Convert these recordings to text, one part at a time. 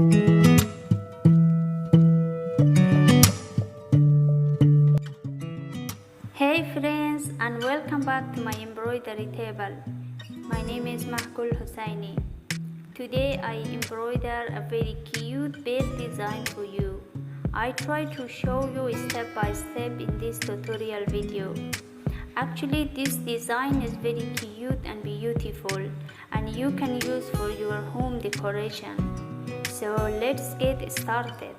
Hey friends, and welcome back to my embroidery table. My name is Mahgul Hussaini. Today I embroider a very cute bird design for you. I try to show you step by step in this tutorial video. Actually, this design is very cute and beautiful, and you can use for your home decoration. So let's get started.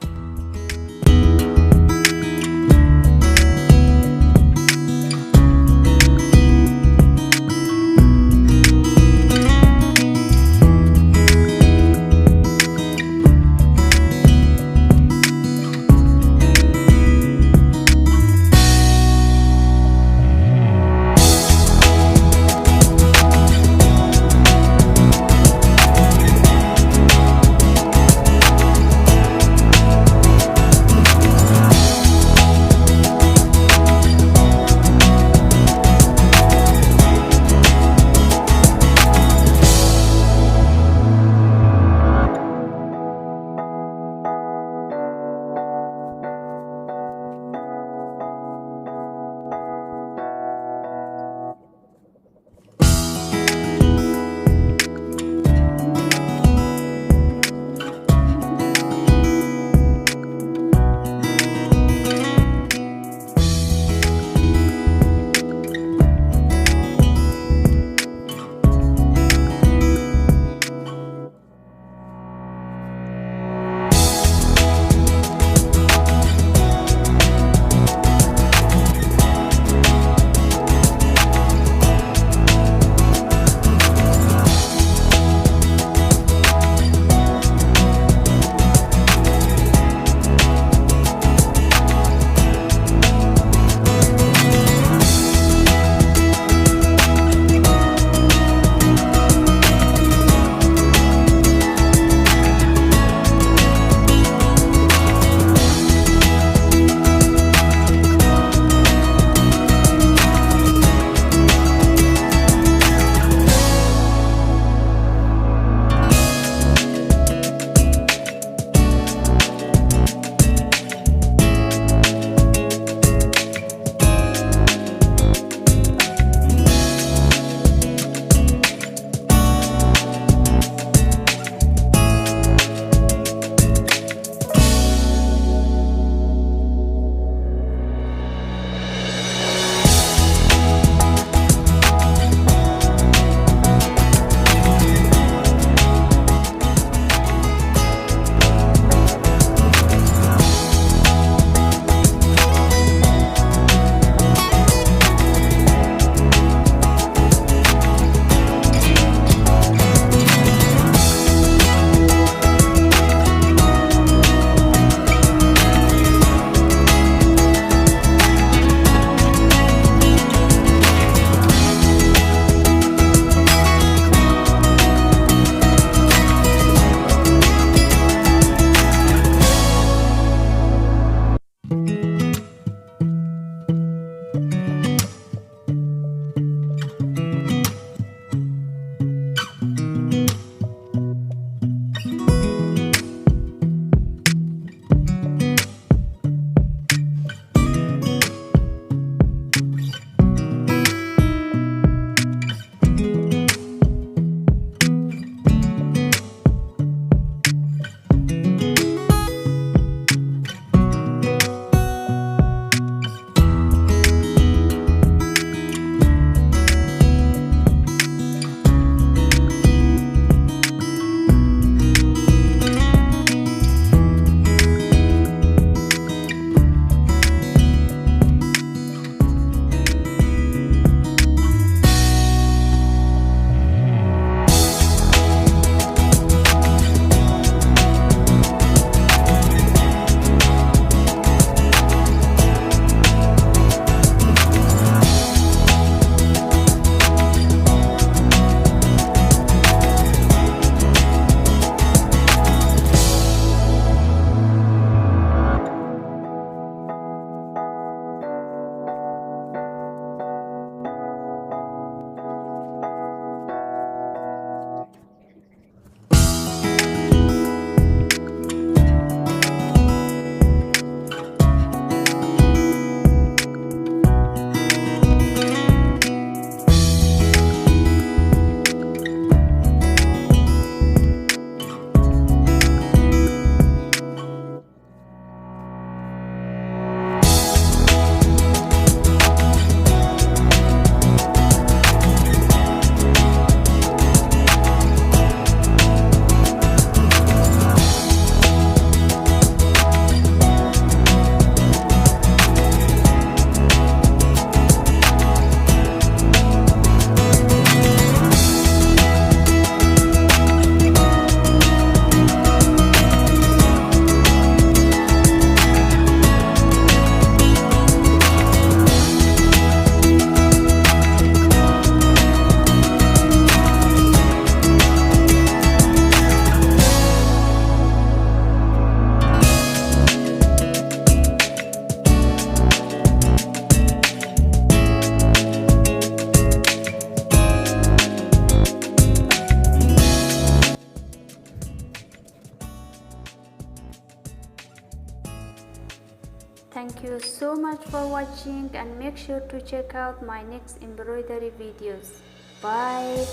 Thank you so much for watching, and make sure to check out my next embroidery videos. Bye.